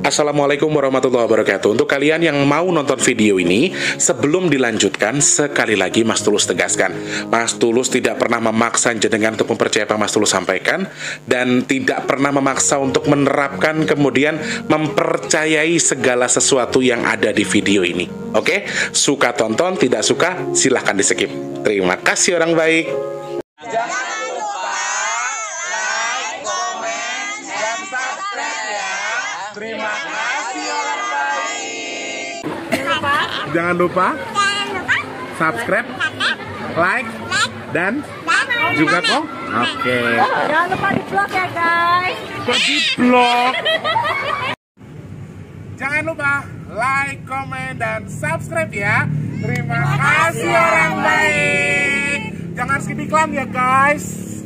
Assalamualaikum warahmatullahi wabarakatuh. Untuk kalian yang mau nonton video ini, sebelum dilanjutkan, sekali lagi Mas Tulus tegaskan, Mas Tulus tidak pernah memaksa jenengan untuk mempercayai apa Mas Tulus sampaikan, dan tidak pernah memaksa untuk menerapkan kemudian mempercayai segala sesuatu yang ada di video ini. Oke? Suka tonton, tidak suka silahkan di skip. Terima kasih orang baik. Jangan lupa like, komen, dan subscribe ya. Terima kasih orang baik. Jangan lupa subscribe, like, dan juga kok. Oke. Jangan lupa di vlog ya guys. Kok di vlog? Jangan lupa like, komen, dan subscribe ya. Terima kasih orang baik. Jangan skip iklan ya guys.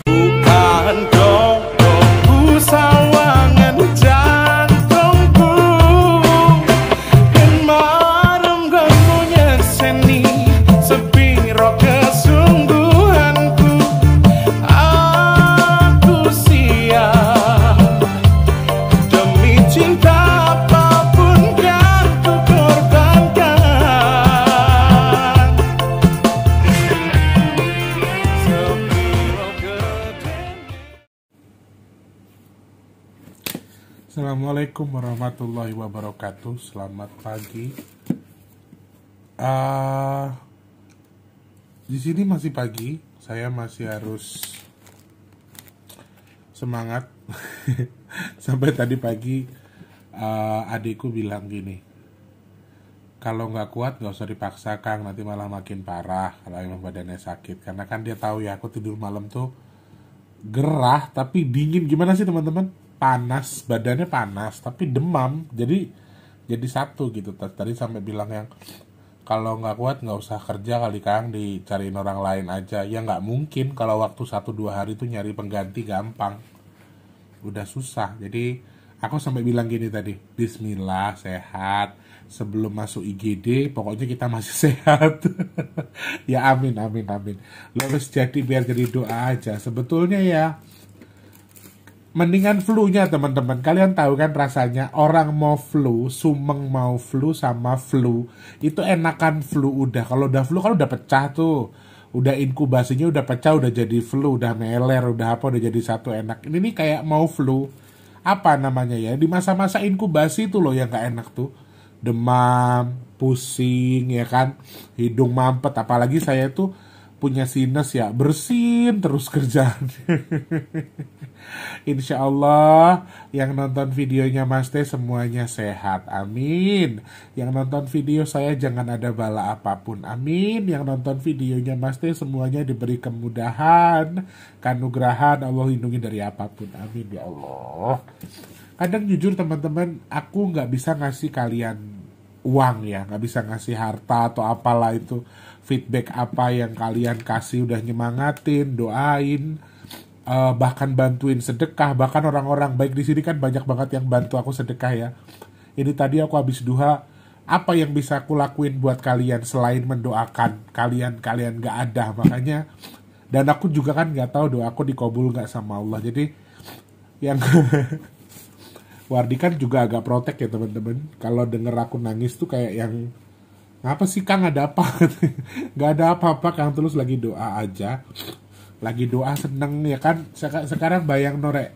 Bukan dongku sawangan jantungku, kemarem gamunya seni sepiro kesungguhanku. Aku siap demi cinta apapun kan ku korbankan. Sepiro gede. Assalamualaikum warahmatullahi wabarakatuh. Selamat pagi. Di sini masih pagi. Saya masih harus semangat. Sampai tadi pagi adikku bilang gini, kalau nggak kuat nggak usah dipaksa Kang, nanti malah makin parah kalau emang badannya sakit. Karena kan dia tahu ya aku tidur malam tuh gerah tapi dingin. Gimana sih teman-teman? Panas, badannya panas tapi demam. Jadi satu gitu. Tadi sampai bilang yang kalau nggak kuat nggak usah kerja kali Kang, dicariin orang lain aja. Ya nggak mungkin, kalau waktu 1-2 hari tuh nyari pengganti gampang. Udah susah. Jadi aku sampai bilang gini tadi, Bismillah, sehat. Sebelum masuk IGD, pokoknya kita masih sehat. Ya amin, amin, amin. Lulus jadi biar jadi doa aja. Sebetulnya ya, mendingan flu-nya teman-teman. Kalian tahu kan rasanya orang mau flu, sumeng mau flu sama flu. Itu enakan flu udah. Kalau udah flu kan udah pecah tuh. Udah inkubasinya udah pecah, udah jadi flu, udah meler, udah apa, udah jadi satu enak. Ini nih kayak mau flu. Apa namanya ya? Di masa-masa inkubasi itu loh yang gak enak tuh. Demam, pusing ya kan. Hidung mampet. Apalagi saya tuh punya sinus ya, bersin terus kerjaan. Insya Allah yang nonton videonya Mas Teh semuanya sehat, amin. Yang nonton video saya jangan ada bala apapun, amin. Yang nonton videonya Mas Teh semuanya diberi kemudahan, kanugrahan, Allah lindungi dari apapun, amin ya Allah. Kadang jujur teman-teman, aku nggak bisa ngasih kalian uang ya, nggak bisa ngasih harta atau apalah itu, feedback apa yang kalian kasih udah nyemangatin, doain, bahkan bantuin sedekah. Bahkan orang-orang baik di sini kan banyak banget yang bantu aku sedekah ya. Ini tadi aku habis duha, apa yang bisa aku lakuin buat kalian selain mendoakan kalian nggak ada. Makanya, dan aku juga kan nggak tahu doaku dikabul nggak sama Allah. Jadi yang Wardi kan juga agak protek ya teman-teman. Kalau denger aku nangis tuh kayak yang, ngapa sih Kang, ada apa? Gak ada apa-apa Kang, terus lagi doa aja. Lagi doa seneng ya kan. Sekarang bayang norek,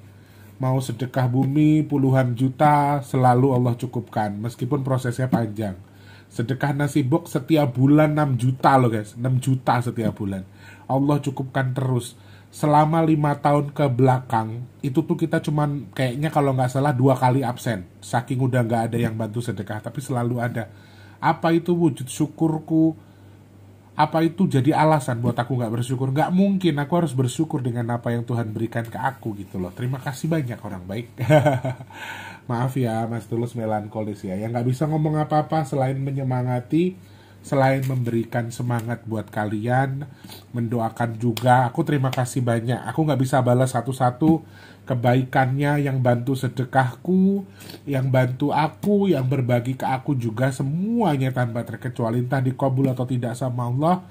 mau sedekah bumi puluhan juta selalu Allah cukupkan, meskipun prosesnya panjang. Sedekah nasi box setiap bulan 6 juta loh guys, 6 juta setiap bulan. Allah cukupkan terus. Selama 5 tahun ke belakang itu tuh kita cuman kayaknya kalau nggak salah 2 kali absen, saking udah nggak ada yang bantu sedekah, tapi selalu ada. Apa itu wujud syukurku? Apa itu jadi alasan buat aku nggak bersyukur? Nggak mungkin, aku harus bersyukur dengan apa yang Tuhan berikan ke aku gitu loh. Terima kasih banyak orang baik. Maaf ya Mas Tulus melankolis ya, yang nggak bisa ngomong apa-apa selain menyemangati, selain memberikan semangat buat kalian, mendoakan juga. Aku terima kasih banyak. Aku nggak bisa balas satu-satu kebaikannya, yang bantu sedekahku, yang bantu aku, yang berbagi ke aku juga, semuanya tanpa terkecuali, entah dikabul atau tidak sama Allah.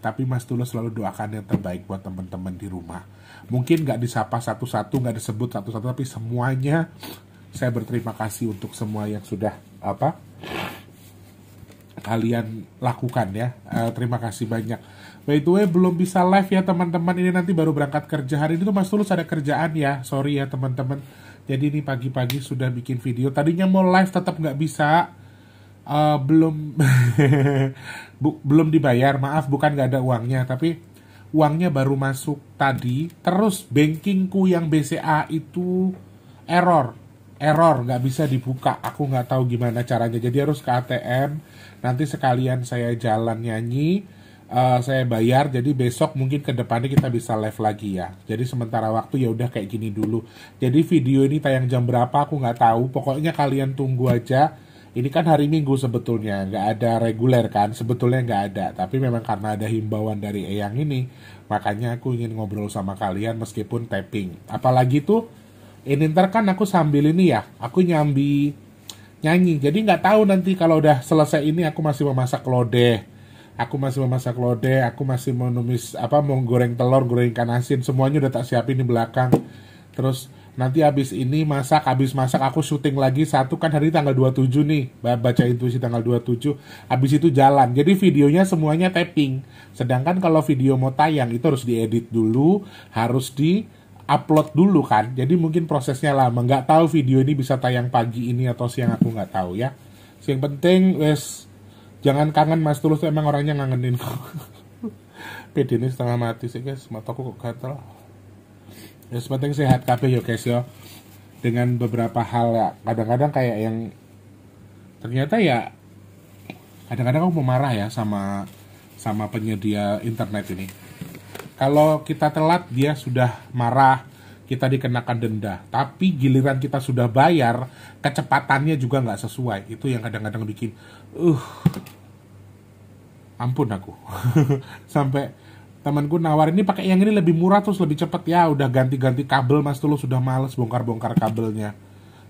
Tapi Mas Tulus selalu doakan yang terbaik buat teman-teman di rumah. Mungkin nggak disapa satu-satu, nggak disebut satu-satu, tapi semuanya saya berterima kasih untuk semua yang sudah kalian lakukan ya. Terima kasih banyak. By the way, belum bisa live ya teman-teman. Ini nanti baru berangkat kerja. Hari ini tuh Mas Tulus ada kerjaan ya. Sorry ya teman-teman. Jadi ini pagi-pagi sudah bikin video. Tadinya mau live tetap nggak bisa. Belum belum dibayar. Maaf, bukan nggak ada uangnya. Tapi uangnya baru masuk tadi. Terus bankingku yang BCA itu error, nggak bisa dibuka. Aku nggak tahu gimana caranya. Jadi harus ke ATM. Nanti sekalian saya jalan nyanyi. Saya bayar, jadi besok mungkin ke depannya kita bisa live lagi ya. Jadi sementara waktu ya udah kayak gini dulu. Jadi video ini tayang jam berapa aku nggak tahu. Pokoknya kalian tunggu aja. Ini kan hari Minggu sebetulnya, nggak ada reguler kan. Sebetulnya nggak ada. Tapi memang karena ada himbauan dari Eyang ini, makanya aku ingin ngobrol sama kalian meskipun tapping. Apalagi tuh, ini ntar kan aku sambil ini ya, aku nyambi nyanyi. Jadi nggak tahu nanti kalau udah selesai ini aku masih memasak lodeh. Aku masih mau numis mau goreng telur, goreng ikan asin, semuanya udah tak siapin di belakang. Terus nanti habis masak aku syuting lagi satu kan hari tanggal 27 nih, baca intuisi tanggal 27. Habis itu jalan. Jadi videonya semuanya tapping. Sedangkan kalau video mau tayang itu harus diedit dulu, harus di-upload dulu kan. Jadi mungkin prosesnya lama. Nggak tahu video ini bisa tayang pagi ini atau siang, aku nggak tahu ya. Yang penting jangan kangen Mas Tulus tuh emang orangnya ngangenin kok. PD ini setengah mati sih guys, mataku kok gatel. Ya penting sehat kabeh ya guys ya. Dengan beberapa hal ya, kadang-kadang kayak yang ternyata ya kadang-kadang aku mau marah ya sama penyedia internet ini. Kalau kita telat dia sudah marah, kita dikenakan denda. Tapi giliran kita sudah bayar, kecepatannya juga nggak sesuai. Itu yang kadang-kadang bikin ampun aku. Sampai temanku nawar ini pakai yang ini lebih murah terus lebih cepat ya. Udah ganti-ganti kabel Mas Tulus, sudah males bongkar-bongkar kabelnya.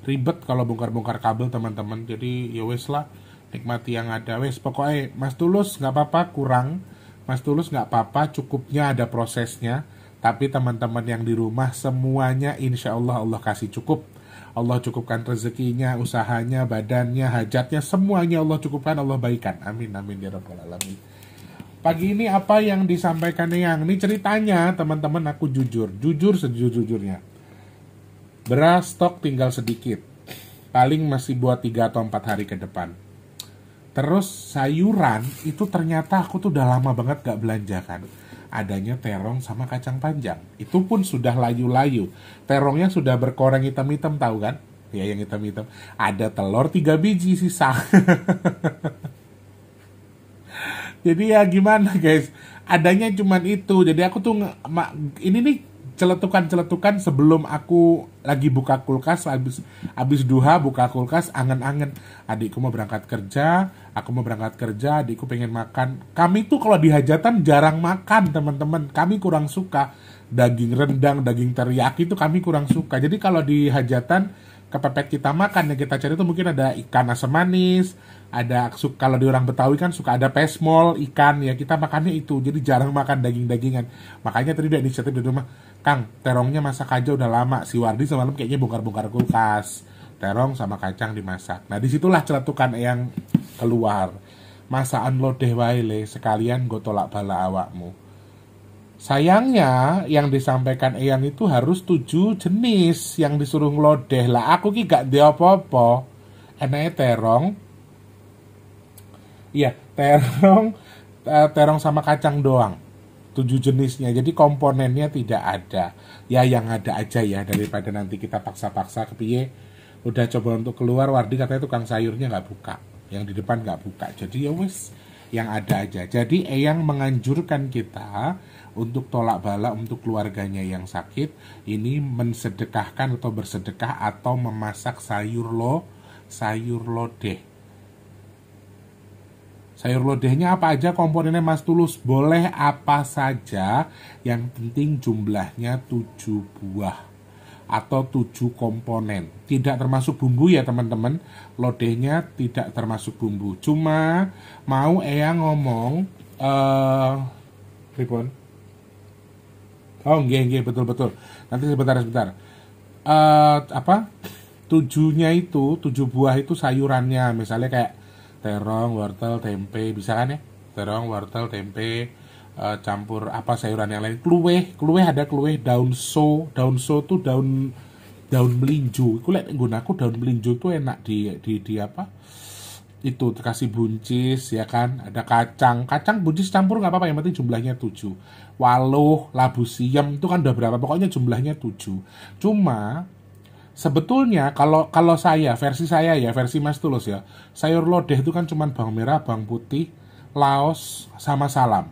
Ribet kalau bongkar-bongkar kabel teman-teman. Jadi ya wes lah, nikmati yang ada. Wes pokoknya Mas Tulus nggak apa-apa kurang. Mas Tulus nggak apa-apa, cukupnya ada prosesnya. Tapi teman-teman yang di rumah semuanya insya Allah Allah kasih cukup. Allah cukupkan rezekinya, usahanya, badannya, hajatnya, semuanya Allah cukupkan, Allah baikan. Amin, amin ya rabbal alamin. Pagi ini apa yang disampaikan Eyang? Ini ceritanya teman-teman, aku jujur sejujur-jujurnya. Beras stok tinggal sedikit. Paling masih buat 3 atau 4 hari ke depan. Terus sayuran itu ternyata aku tuh udah lama banget gak belanja kan. Adanya terong sama kacang panjang. Itu pun sudah layu-layu. Terongnya sudah berkoreng hitam-hitam, tahu kan? Ya yang hitam-hitam. Ada telur 3 biji sisa. Jadi ya gimana guys? Adanya cuman itu. Jadi aku tuh ini nih celetukan sebelum aku lagi buka kulkas, habis duha buka kulkas, angen-angen adikku mau berangkat kerja, aku mau berangkat kerja, adikku pengen makan. Kami tuh kalau di hajatan jarang makan teman-teman, kami kurang suka daging rendang, daging teriyaki itu kami kurang suka. Jadi kalau di hajatan kepepet kita makan, yang kita cari itu mungkin ada ikan asam manis, ada kalau di orang Betawi kan suka ada pesmol, ikan, ya kita makannya itu. Jadi jarang makan daging-dagingan. Makanya tadi udah inisiatif di rumah, Kang, terongnya masak aja udah lama. Si Wardi semalam kayaknya bongkar-bongkar kulkas. Terong sama kacang dimasak. Nah disitulah celetukan yang keluar. Masaan lodeh wae sekalian go tolak bala awakmu. Sayangnya yang disampaikan Eyang itu harus 7 jenis yang disuruh ngelodeh. Lah aku ki gak dia apa-apa. Enaknya terong. Iya, terong sama kacang doang. 7 jenisnya. Jadi komponennya tidak ada. Ya yang ada aja ya, daripada nanti kita paksa-paksa kepiye. Udah coba untuk keluar, Wardi katanya tukang sayurnya nggak buka. Yang di depan nggak buka. Jadi ya wis, yang ada aja. Jadi Eyang menganjurkan kita untuk tolak bala untuk keluarganya yang sakit. Ini mensedekahkan atau bersedekah atau memasak sayur lodeh. Sayur lodehnya apa aja komponennya Mas Tulus? Boleh apa saja, yang penting jumlahnya 7 buah atau 7 komponen. Tidak termasuk bumbu ya teman-teman. Lodehnya tidak termasuk bumbu. Cuma mau Eyang ngomong Ribon. Oh, nggih, betul. Nanti sebentar. Apa? 7 buah itu sayurannya, misalnya kayak terong, wortel, tempe, bisa kan ya? Terong, wortel, tempe, campur apa sayuran yang lain. Kluweh ada kluweh daun so tuh daun melinjo. Iku lek nggunaku daun melinjo tuh enak di apa? Itu kasih buncis ya kan, ada kacang buncis campur nggak apa-apa, yang penting jumlahnya 7. Waluh, labu siam itu kan udah berapa, pokoknya jumlahnya 7. Cuma sebetulnya kalau versi saya ya, versi Mas Tulus ya, sayur lodeh itu kan cuman bawang merah, bawang putih, laos sama salam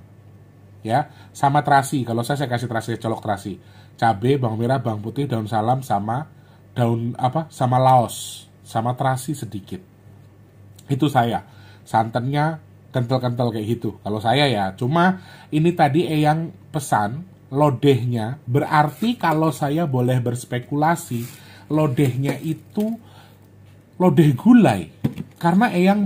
ya, sama terasi. Kalau saya kasih terasi, colok terasi, cabe, bawang merah, bawang putih, daun salam sama daun apa, sama laos, sama terasi sedikit. Itu saya. Santannya kental-kental kayak gitu. Kalau saya ya, cuma ini tadi Eyang pesan lodehnya, berarti kalau saya boleh berspekulasi, lodehnya itu lodeh gulai. Karena Eyang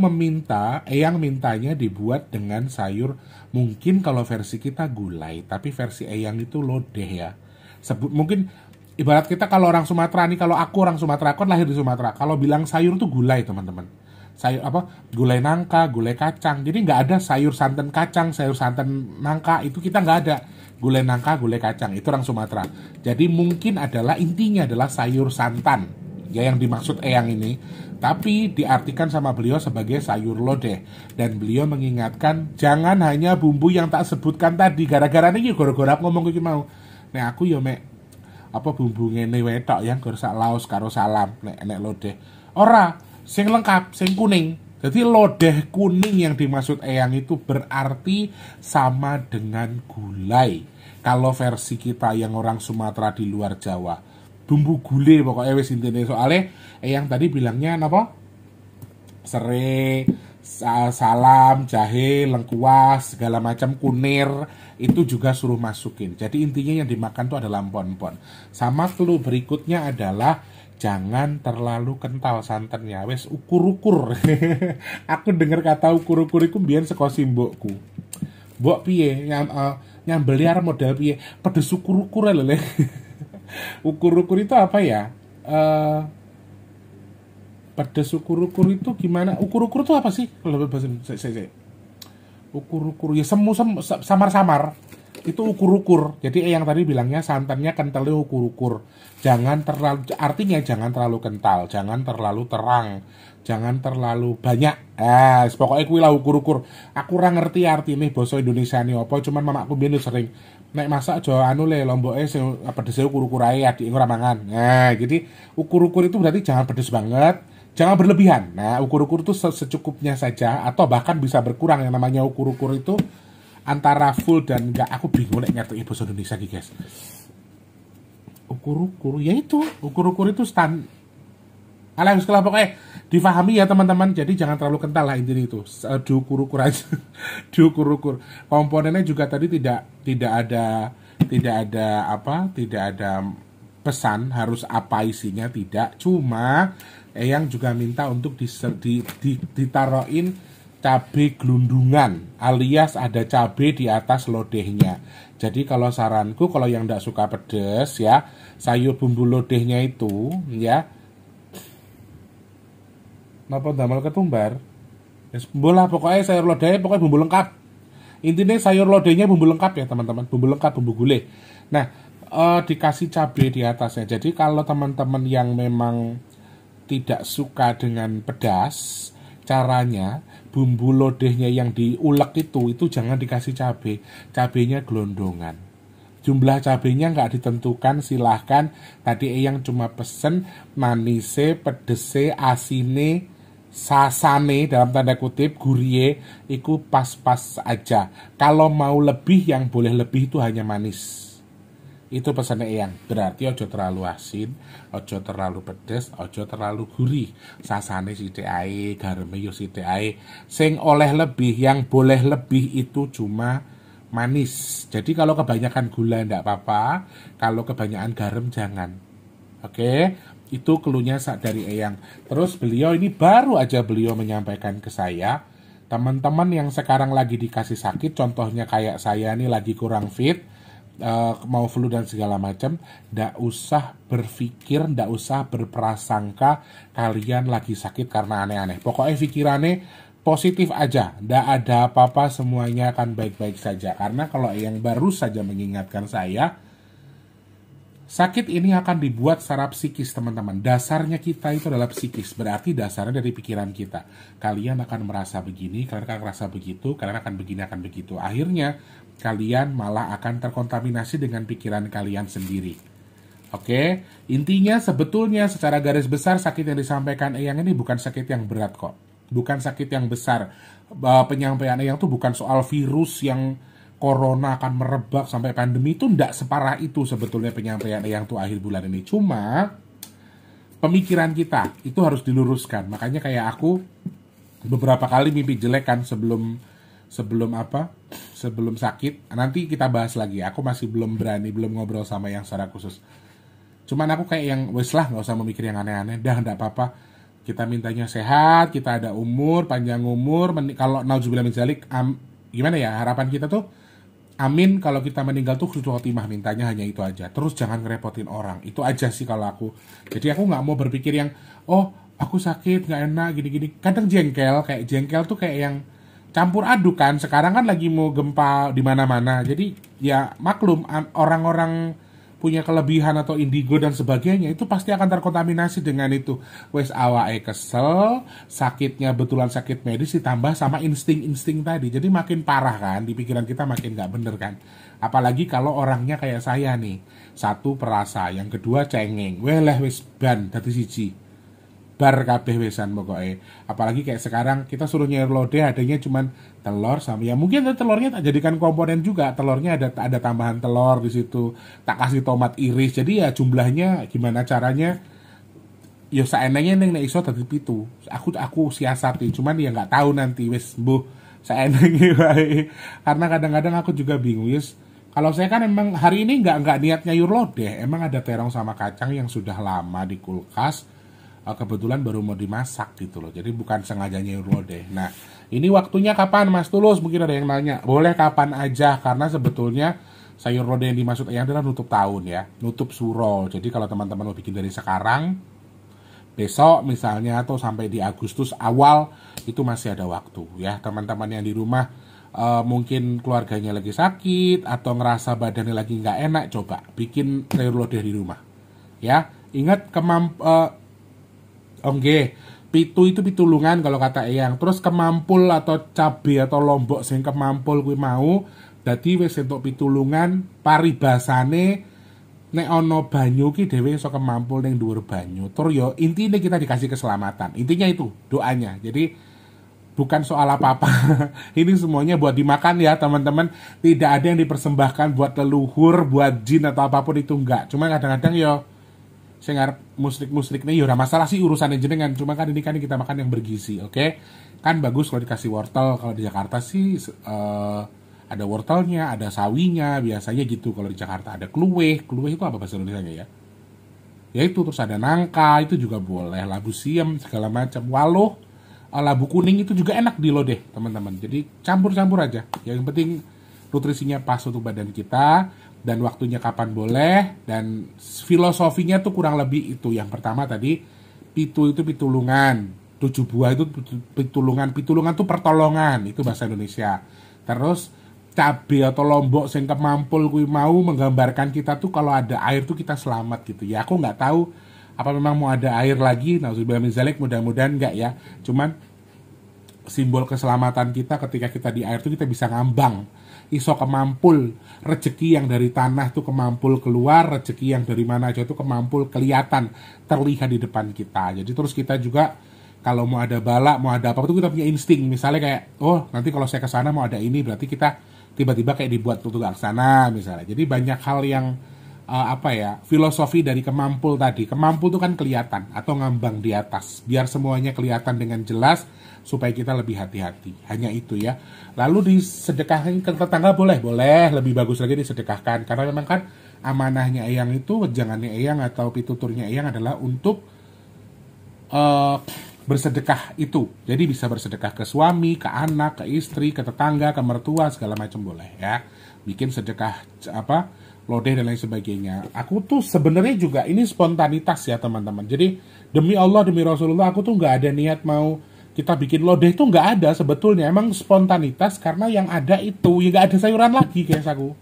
mintanya dibuat dengan sayur, mungkin kalau versi kita gulai, tapi versi Eyang itu lodeh ya. Mungkin ibarat kita kalau orang Sumatera nih, kalau aku orang Sumatera, aku kan lahir di Sumatera. Kalau bilang sayur tuh gulai, teman-teman. Sayur apa? Gulai nangka, gulai kacang. Jadi nggak ada sayur santan kacang, sayur santan nangka, itu kita nggak ada. Gulai nangka, gulai kacang, itu orang Sumatera. Jadi mungkin intinya adalah sayur santan ya yang dimaksud Eyang ini. Tapi diartikan sama beliau sebagai sayur lodeh. Dan beliau mengingatkan jangan hanya bumbu yang tak sebutkan tadi. Gara-gara ini gara-gara aku ngomong kayak mau. Nah aku ya mek apa bumbu ngene wetok yang gorsak laos karo salam nek lodeh. Ora, sing lengkap, sing kuning. Jadi lodeh kuning yang dimaksud Eyang itu berarti sama dengan gulai. Kalau versi kita yang orang Sumatera di luar Jawa, bumbu gulai pokoknya wis intine. Soalnya Eyang tadi bilangnya apa? Serai, salam, jahe, lengkuas, segala macam kunir itu juga suruh masukin. Jadi intinya yang dimakan itu adalah empon-empon. Sama clue berikutnya adalah jangan terlalu kental santannya. Wes ukur-ukur. Aku dengar kata ukur-ukur itu biyen saka simbokku. Mbok piye nyambeli arep model piye? Pedes ukur-ukur lho le. Ukur-ukur itu apa ya? Pedes ukur-ukur itu gimana? Ukur-ukur itu apa sih? Kalau bahasa ukur-ukur ya samar-samar. Itu ukur-ukur. Jadi yang tadi bilangnya santannya kentalnya ukur-ukur. Artinya jangan terlalu kental, jangan terlalu terang, jangan terlalu banyak. Pokoknya kuwi lah ukur-ukur. Aku ora ngerti artine basa Indonesia ini apa, cuman mamaku biyen sering nek masak aja lomboke sing pedese ukur-ukur ae adik ora mangan. Jadi ukur-ukur itu berarti jangan pedes banget, jangan berlebihan. Nah, ukur-ukur itu secukupnya saja atau bahkan bisa berkurang. Yang namanya ukur-ukur itu antara full dan enggak. Aku bingung nek ngerti bahasa Indonesia nih, guys. Ukur-ukur itu alah sekolah pokoknya difahami ya teman-teman. Jadi jangan terlalu kental lah intinya itu. Diukur-ukur aja. Diukur-ukur. Komponennya juga tadi tidak ada pesan harus apa isinya, tidak. Cuma Eyang juga minta untuk ditaruhin cabai gelundungan, alias ada cabai di atas lodehnya. Jadi kalau saranku, kalau yang tidak suka pedes ya, sayur bumbu lodehnya itu ya, napa damel ketumbar? Bola pokoknya sayur lodehnya pokoknya bumbu lengkap. Intinya sayur lodehnya bumbu lengkap ya teman-teman, bumbu lengkap, bumbu gulai. Nah, dikasih cabai di atasnya. Jadi kalau teman-teman yang memang tidak suka dengan pedas, caranya bumbu lodehnya yang diulek itu jangan dikasih cabai, cabainya gelondongan. Jumlah cabainya nggak ditentukan, silahkan. Tadi Eyang cuma pesen manise, pedese, asine, sasane dalam tanda kutip, gurih, itu pas-pas aja. Kalau mau lebih, yang boleh lebih itu hanya manis. Itu pesannya Eyang. Berarti ojo terlalu asin, ojo terlalu pedes, ojo terlalu gurih. Sasane sithik ae, gareme yo sithik ae. Sing oleh lebih, yang boleh lebih itu cuma manis. Jadi kalau kebanyakan gula enggak apa-apa, kalau kebanyakan garam jangan. Oke, itu keluhnya dari Eyang. Terus beliau ini baru aja beliau menyampaikan ke saya, teman-teman yang sekarang lagi dikasih sakit, contohnya kayak saya nih lagi kurang fit, mau flu dan segala macam, ndak usah berpikir, ndak usah berprasangka kalian lagi sakit karena aneh-aneh. Pokoknya pikirannya positif aja, ndak ada apa-apa, semuanya akan baik-baik saja. Karena kalau yang baru saja mengingatkan saya, sakit ini akan dibuat secara psikis, teman-teman. Dasarnya kita itu adalah psikis, berarti dasarnya dari pikiran kita. Kalian akan merasa begini, kalian akan merasa begitu, kalian akan begini, akan begitu. Akhirnya, kalian malah akan terkontaminasi dengan pikiran kalian sendiri. Oke, intinya sebetulnya secara garis besar sakit yang disampaikan Eyang ini bukan sakit yang berat kok. Bukan sakit yang besar. Penyampaian Eyang itu bukan soal virus yang corona akan merebak sampai pandemi, itu ndak separah itu sebetulnya penyampaian Eyang tuh akhir bulan ini. Cuma pemikiran kita itu harus diluruskan. Makanya kayak aku beberapa kali mimpi jelek kan sebelum sakit. Nanti kita bahas lagi. Aku masih belum ngobrol sama yang secara khusus. Cuman aku kayak yang wes lah, nggak usah memikir yang aneh-aneh. Dah ndak apa-apa. Kita mintanya sehat, kita ada umur, panjang umur. Kalau nauzubillah min dzalik, gimana ya harapan kita tuh? Amin, kalau kita meninggal tuh husnul khotimah, mintanya hanya itu aja. Terus jangan ngerepotin orang. Itu aja sih kalau aku. Jadi aku nggak mau berpikir yang, oh aku sakit, nggak enak, gini-gini. Kadang jengkel tuh kayak yang campur aduk kan. Sekarang kan lagi mau gempa di mana-mana. Jadi ya maklum, orang-orang punya kelebihan atau indigo dan sebagainya, itu pasti akan terkontaminasi dengan itu. Wes awake kesel, sakitnya betulan sakit medis ditambah sama insting-insting tadi. Jadi makin parah kan, di pikiran kita makin nggak bener kan. Apalagi kalau orangnya kayak saya nih. Satu perasa, yang kedua cengeng. Weleh wes ban dadi siji. Bar kabeh wesan pokoknya. Apalagi kayak sekarang kita suruh nyair lodeh, adanya cuman telur sama ya mungkin telurnya tak jadikan komponen juga, telurnya ada tambahan telur di situ, tak kasih tomat iris. Jadi ya jumlahnya gimana caranya ya saenenge ning nek iso dadi 7. Aku siasati, cuman ya nggak tahu nanti wis mbuh saenenge wae. Karena kadang-kadang aku juga bingung wis. Kalau saya kan emang hari ini nggak niat nyayur lodeh, emang ada terong sama kacang yang sudah lama di kulkas. Kebetulan baru mau dimasak gitu loh. Jadi bukan sengaja nyayur lodeh. Nah, ini waktunya kapan Mas Tulus? Mungkin ada yang nanya. Boleh kapan aja, karena sebetulnya sayur lodeh yang dimaksud Eyang adalah nutup tahun ya. Nutup suro. Jadi kalau teman-teman mau bikin dari sekarang, besok misalnya, atau sampai di Agustus awal, itu masih ada waktu ya. Teman-teman yang di rumah mungkin keluarganya lagi sakit, atau ngerasa badannya lagi nggak enak, coba bikin sayur lodeh di rumah. Ya, ingat pitu itu pitulungan kalau kata Eyang. Terus kemampul atau cabe atau lombok sing kemampul kuwi mau dadi wis entuk pitulungan, paribasane nek ana banyu ki dhewe iso kemampul ning dhuwur banyu. Tur yo intine kita dikasih keselamatan. Intinya itu doanya. Jadi bukan soal apa-apa. Ini semuanya buat dimakan ya teman-teman. Tidak ada yang dipersembahkan buat leluhur, buat jin atau apapun itu enggak. Cuma kadang-kadang yo saya ngarep musrik-musrik nih, yaudah masalah sih urusan jenengan. Cuma kan ini kan kita makan yang bergizi, oke? Kan bagus kalau dikasih wortel. Kalau di Jakarta sih ada wortelnya, ada sawinya, biasanya gitu. Kalau di Jakarta ada kluweh itu apa bahasa Indonesianya ya? Ya itu, terus ada nangka, itu juga boleh. Labu siam, segala macam. Waluh, labu kuning itu juga enak di lodeh, teman-teman. Jadi campur-campur aja. Yang penting nutrisinya pas untuk badan kita. Dan waktunya kapan boleh, dan filosofinya tuh kurang lebih itu. Yang pertama tadi, pitu itu pitulungan, 7 buah itu pitulungan tuh pertolongan, itu bahasa Indonesia. Terus cabe atau lombok sing kemampul kuwi mau menggambarkan kita tuh kalau ada air tuh kita selamat gitu ya. Aku nggak tahu apa memang mau ada air lagi, nauzubillah min dzalik, mudah-mudahan nggak ya. Cuman simbol keselamatan kita ketika kita di air tuh kita bisa ngambang. Iso kemampul, rezeki yang dari tanah tuh kemampul keluar, rezeki yang dari mana aja tuh kemampul kelihatan, terlihat di depan kita. Jadi terus kita juga kalau mau ada bala, mau ada apa tuh kita punya insting. Misalnya kayak, oh nanti kalau saya ke sana mau ada ini, berarti kita tiba-tiba kayak dibuat untuk ke sana misalnya. Jadi banyak hal yang filosofi dari kemampul tadi. Kemampul tuh kan kelihatan atau ngambang di atas, biar semuanya kelihatan dengan jelas supaya kita lebih hati-hati. Hanya itu ya. Lalu disedekahkan ke tetangga boleh, lebih bagus lagi disedekahkan, karena memang kan amanahnya Eyang itu, jangannya Eyang atau pituturnya Eyang adalah untuk bersedekah itu. Jadi bisa bersedekah ke suami, ke anak, ke istri, ke tetangga, ke mertua, segala macam boleh ya. Bikin sedekah lodeh dan lain sebagainya. Aku tuh sebenarnya juga ini spontanitas ya teman-teman. Jadi demi Allah, demi Rasulullah, aku tuh nggak ada niat mau kita bikin lodeh tuh nggak ada sebetulnya. Emang spontanitas karena yang ada itu ya nggak ada sayuran lagi guys aku.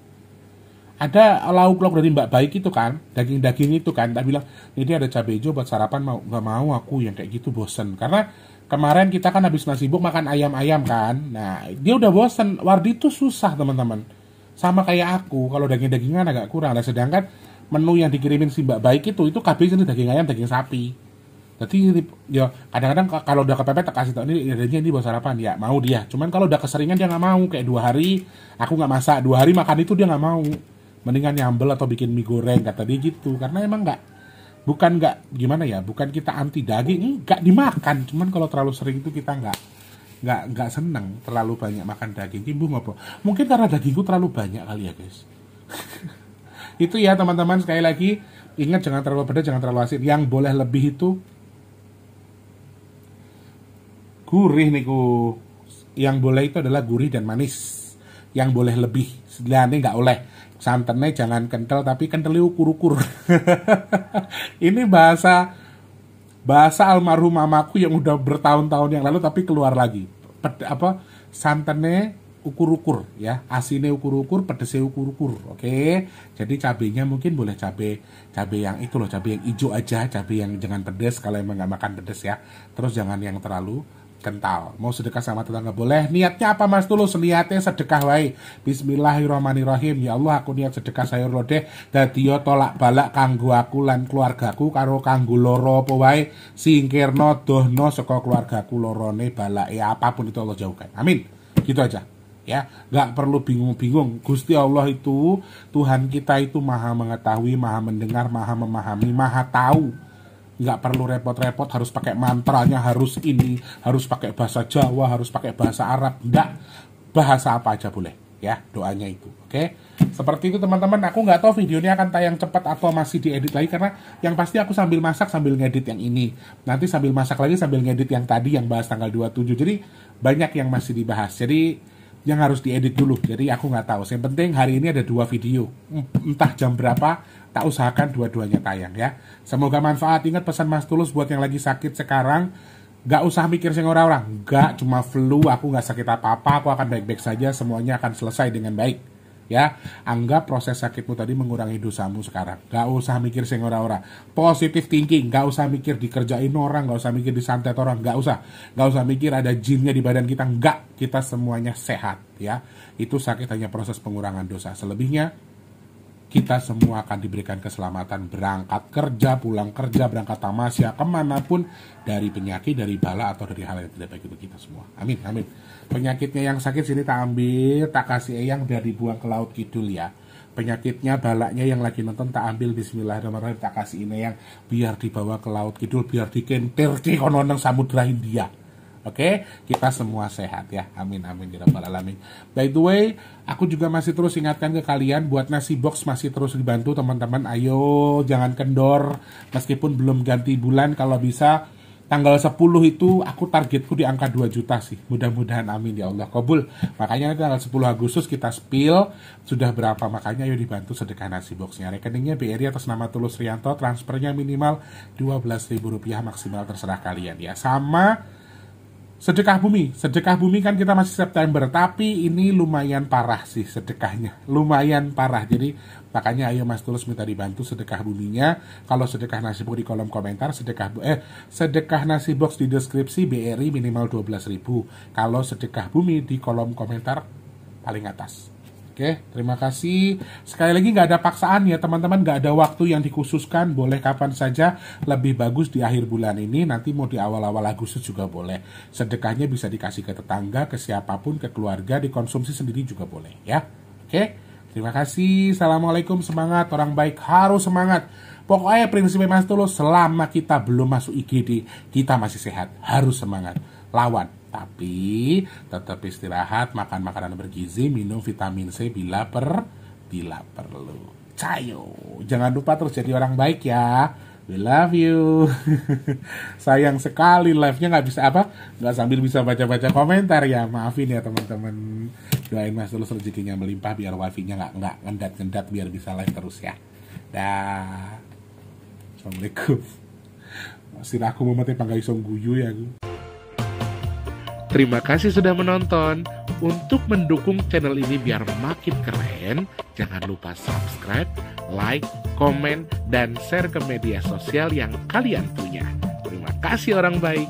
Ada lauk-lauk dari Mbak Baik itu kan, daging-daging itu kan. Tak bilang ini ada cabai hijau buat sarapan, mau nggak mau aku yang kayak gitu bosen. Karena kemarin kita kan habis nasi buk makan ayam-ayam kan. Nah dia udah bosen. Wardi tuh susah teman-teman. Sama kayak aku, kalau daging-dagingan agak kurang. Nah, sedangkan menu yang dikirimin si Mbak Baik itu KB ini daging ayam, daging sapi. Jadi ya kadang-kadang kalau udah kepepet tak kasih tau ini buat sarapan ya mau dia. Cuman kalau udah keseringan dia nggak mau. Kayak 2 hari aku nggak masak, 2 hari makan itu dia nggak mau. Mendingan nyambel atau bikin mie goreng kata dia gitu. Karena emang bukan gimana ya, bukan kita anti daging, nggak dimakan. Cuman kalau terlalu sering itu kita nggak seneng terlalu banyak makan daging. Ibu ngopo? Mungkin karena dagingku terlalu banyak kali ya guys. Itu ya teman-teman, sekali lagi ingat jangan terlalu pedas, jangan terlalu asin. Yang boleh lebih itu gurih niku. Yang boleh itu adalah gurih dan manis. Yang boleh lebih, ini nggak oleh. Santannya jangan kental tapi kentalnya ukur-ukur. Ini bahasa almarhum mamaku yang udah bertahun-tahun yang lalu tapi keluar lagi. Santannya ukur-ukur ya, asinnya ukur-ukur, pedesnya ukur-ukur. Oke. Jadi cabenya mungkin boleh cabe yang itu loh, cabe yang hijau aja, cabe yang jangan pedes kalau emang nggak makan pedes ya. Terus jangan yang terlalu kental. Mau sedekah sama tetangga boleh. Niatnya apa Mas Tulus? Niatnya sedekah wae. Bismillahirrahmanirrahim. Ya Allah, aku niat sedekah sayur lodeh dadi tolak balak kanggo aku lan keluargaku karo kanggo loro apa wae singkirno dohno saka keluargaku lorone balake apapun itu Allah jauhkan. Amin. Gitu aja. Ya, nggak perlu bingung-bingung. Gusti Allah itu, Tuhan kita itu maha mengetahui, maha mendengar, maha memahami, maha tahu. Nggak perlu repot-repot harus pakai mantranya, harus ini, harus pakai bahasa Jawa, harus pakai bahasa Arab. Nggak, bahasa apa aja boleh ya, doanya itu. Oke, seperti itu teman-teman. Aku nggak tahu videonya akan tayang cepat atau masih diedit lagi, karena yang pasti aku sambil masak sambil ngedit yang ini, nanti sambil masak lagi sambil ngedit yang tadi yang bahas tanggal 27. Jadi banyak yang masih dibahas, jadi yang harus diedit dulu. Jadi aku nggak tahu. Yang penting hari ini ada 2 video, entah jam berapa, tak usahakan dua-duanya tayang ya. Semoga manfaat. Ingat pesan Mas Tulus buat yang lagi sakit sekarang, nggak usah mikir sing orang-orang. Nggak, cuma flu, aku nggak sakit apa-apa, aku akan baik-baik saja, semuanya akan selesai dengan baik. Ya, anggap proses sakitmu tadi mengurangi dosamu sekarang. Nggak usah mikir sing orang-orang. Positive thinking, nggak usah mikir dikerjain orang, nggak usah mikir disantet orang, nggak usah mikir ada jinnya di badan kita. Nggak, kita semuanya sehat ya. Itu sakit hanya proses pengurangan dosa. Selebihnya kita semua akan diberikan keselamatan berangkat kerja, pulang kerja, berangkat tamasya, kemanapun, dari penyakit, dari bala, atau dari hal yang tidak baik itu kita semua. Amin, amin. Penyakitnya yang sakit sini tak ambil, tak kasih eyang, biar dibuang ke laut kidul ya. Penyakitnya, balaknya yang lagi nonton tak ambil, bismillahirrahmanirrahim, tak kasih ini yang biar dibawa ke laut kidul, biar dikentir di kononeng samudra India. Oke, kita semua sehat ya. Amin, amin ya rabbal alamin. By the way, aku juga masih terus ingatkan ke kalian buat nasi box masih terus dibantu teman-teman. Ayo jangan kendor, meskipun belum ganti bulan, kalau bisa tanggal 10 itu aku targetku di angka 2 juta sih. Mudah-mudahan amin ya Allah kabul. Makanya nanti tanggal 10 Agustus kita spill sudah berapa, makanya ayo dibantu sedekah nasi boxnya. Rekeningnya BRI atas nama Tulus Rianto, transfernya minimal Rp12.000 maksimal, terserah kalian ya. Sama sedekah bumi kan kita masih September, tapi ini lumayan parah sih sedekahnya, lumayan parah. Jadi makanya ayo Mas Tulus minta dibantu sedekah buminya. Kalau sedekah nasi box di kolom komentar, sedekah nasi box di deskripsi BRI minimal 12.000. Kalau sedekah bumi di kolom komentar paling atas. Oke, terima kasih. Sekali lagi nggak ada paksaan ya teman-teman, nggak ada waktu yang dikhususkan, boleh kapan saja. Lebih bagus di akhir bulan ini, nanti mau di awal-awal Agustus juga boleh. Sedekahnya bisa dikasih ke tetangga, ke siapapun, ke keluarga, dikonsumsi sendiri juga boleh ya. Oke, terima kasih. Assalamualaikum, semangat, orang baik harus semangat. Pokoknya prinsipnya Mas Tulus, selama kita belum masuk IGD, kita masih sehat, harus semangat. Lawan, tapi tetap istirahat, makan makanan bergizi, minum vitamin C bila perlu. Cayo, jangan lupa terus jadi orang baik ya. We love you. Sayang sekali live-nya nggak bisa nggak sambil bisa baca-baca komentar ya. Maafin ya teman-teman. Doain Mas Tulus rezekinya melimpah biar wifi-nya nggak ngendat-ngendat biar bisa live terus ya. Dah. Assalamualaikum. Masih aku mau mati panggai song guyu ya. Terima kasih sudah menonton. Untuk mendukung channel ini biar makin keren, jangan lupa subscribe, like, komen, dan share ke media sosial yang kalian punya. Terima kasih orang baik.